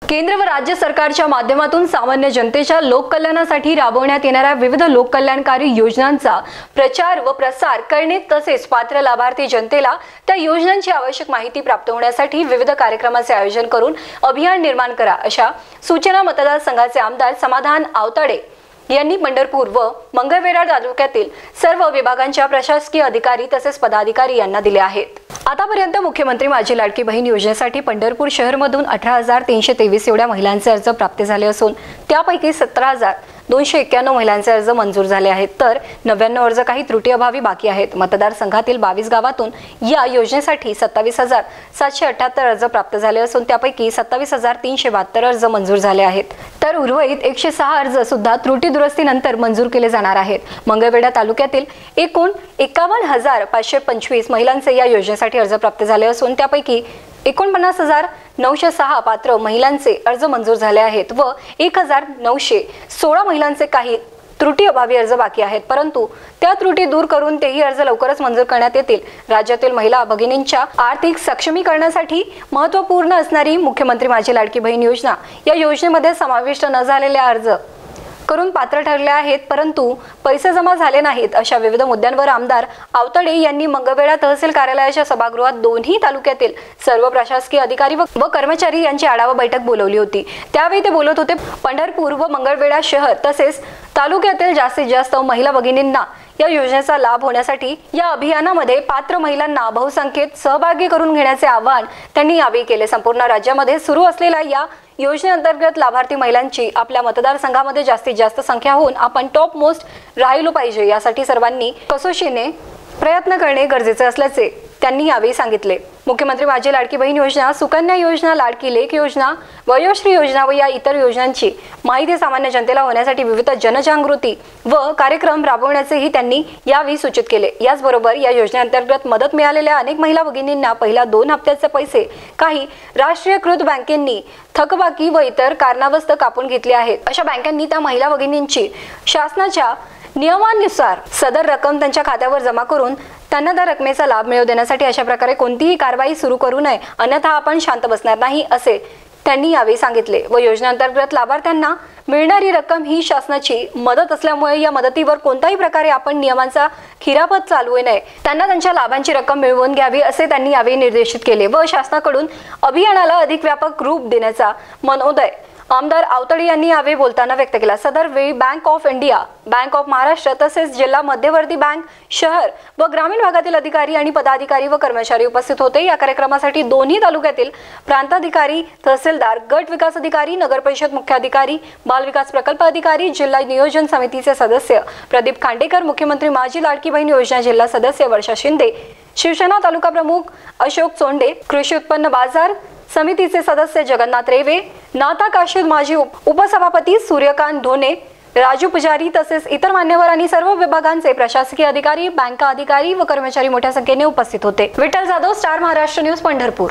केंद्र व राज्य सरकारच्या माध्यमातून सामान्य जनतेच्या लोककल्याणासाठी राबवण्यात येणाऱ्या विविध लोककल्याणकारी योजनांचा प्रचार व प्रसार करणे तसेच पात्र लाभार्थी जनतेला त्या योजनांची आवश्यक माहिती प्राप्त होण्यासाठी विविध कार्यक्रमाचे आयोजन करून अभियान निर्माण करा, अशा सूचना मतदारसंघाचे आमदार समाधान आवताडे यांनी पंढरपूर व मंगळवेढा तालुक्यातील सर्व विभागांच्या प्रशासकीय अधिकारी तसेच पदाधिकारी यांना दिले आहेत। आतापर्यंत मुख्यमंत्री माझी लाडकी बहीण योजनेसाठी पंढरपूर शहरमधून 18,323 एवढ्या महिलांचे अर्ज प्राप्त झाले असून त्यापैकी 17,291 महिलांचे अर्ज मंजूर झाले आहेत, तर 99 अर्ज काही त्रुटी अभावी बाकी आहेत। मतदारसंघातील 22 गावातून या योजनेसाठी 27,778 अर्ज प्राप्त झाले असून त्यापैकी 27,372 अर्ज मंजूर झाले आहेत, तर उर्वरित 106 अर्ज सुद्धा त्रुटी दुरुस्तीनंतर मंजूर केले जाणार आहेत। मंगळवेढा तालुक्यातील एकूण 51,525 महिलांचे या योजनेसाठी अर्ज प्राप्त झाले असून त्यापैकी 49,906 पात्र महिलांचे अर्ज मंजूर झाले आहेत व 1,916 महिलांचे काही त्रुटी अभावी अर्ज बाकी आहेत, परंतु त्या त्रुटी दूर करून तेही अर्ज लवकरच मंजूर करण्यात येतील। राज्यातील महिला भगिनींच्या आर्थिक सक्षमीकरणासाठी महत्त्वपूर्ण असणारी मुख्यमंत्री माझी लाडकी बहीण योजना या योजनेमध्ये समाविष्ट न झालेले अर्ज करून पात्र ठरले आहेत, परंतु पैसे जमा झाले नाहीत, अशा विविध मुद्द्यांवर आमदार आवताडे यांनी मंगळवेढा तहसील कार्यालयाच्या सभागृहात दोन्ही तालुक्यातील सर्व प्रशासकीय अधिकारी व कर्मचारी यांची आढावा बैठक बोलावली होती। त्यावेळी ते बोलत होते। पंढरपूर व मंगळवेढा शहर तसेच तालुक्यातील जास्तीत जास्त महिला भगिनींना या योजनेचा लाभ होण्यासाठी या अभियानामध्ये पात्र महिलांना बहुसंख्येत सहभागी करून घेण्याचे आवाहन त्यांनी यावेळी केले। संपूर्ण राज्यामध्ये सुरू असलेल्या या योजनेअंतर्गत लाभार्थी महिलांची आपल्या मतदारसंघामध्ये जास्तीत जास्त संख्या होऊन आपण टॉप मोस्ट राहिलो पाहिजे, यासाठी सर्वांनी कसोशीने प्रयत्न करणे गरजेचे असल्याचे त्यांनी यावेळी सांगितले। मुख्यमंत्री माझी लाडकी बहीण योजना, सुकन्या योजना, लाडकी लेक योजना, वयोश्री योजना व या इतर योजनांची माहिती सामान्य जनतेला होण्यासाठी विविध जनजागृती व कार्यक्रम राबवण्याचेही त्यांनी यावेळी सूचित केले। याचबरोबर या योजनेअंतर्गत मदत मिळालेल्या अनेक महिला भगिनींना पहिल्या 2 हप्त्याचे पैसे काही राष्ट्रीयकृत बँकेंनी थकबाकी व इतर कारणावस्त कापून घेतले आहेत, अशा बँकांनी त्या महिला भगिनींची शासनाच्या नियमानुसार सदर रक्कम त्यांच्या खात्यावर जमा करून त्यांना त्या रकमेचा लाभ मिळवून देण्यासाठी अशा प्रकारे कोणतीही कारवाई सुरू करू नये, अन्यथा आपण शांत बसणार नाही, असे त्यांनी यावेळी सांगितले। व योजनेअंतर्गत लाभार्थ्यांना मिळणारी रक्कम ही शासनाची मदत असल्यामुळे या मदतीवर कोणत्याही प्रकारे आपण नियमांचा खिरापत चालवू नये, त्यांना त्यांच्या लाभांची रक्कम मिळवून घ्यावी, असे त्यांनी यावेळी निर्देशित केले व शासनाकडून अभियानाला अधिक व्यापक रूप देण्याचा मनोदय आमदार आवताडे यांनी यावेळी बोलताना व्यक्त केला। सदर वेळी bank of India, bank of Maharashtra तसेच जिल्हा मध्यवर्ती बँक, शहर व ग्रामीण भागातील अधिकारी आणि पदाधिकारी व कर्मचारी उपस्थित होते। या कार्यक्रमासाठी दोन्ही तालुक्यातील प्रांताधिकारी, तहसीलदार, गट विकास अधिकारी, नगर परिषद मुख्याधिकारी, बाल विकास प्रकल्प अधिकारी, जिल्हा नियोजन समितीचे सदस्य प्रदीप खांडेकर, मुख्यमंत्री माझी लाडकी बहीण योजना जिल्हा सदस्य वर्षा शिंदे, शिवसेना तालुका प्रमुख अशोक चोंडे, कृषी उत्पन्न बाजार समितीचे सदस्य जगन्नाथ रेवे, नाता काशीद, माजी उपसभापती सूर्यकांत धोने, राजू पुजारी तसेच इतर मान्यवर आणि सर्व विभागांचे प्रशासकीय अधिकारी, बँका अधिकारी व कर्मचारी मोठ्या संख्येने उपस्थित होते। Vitthal Jadhav, star Maharashtra news, Pandharpur.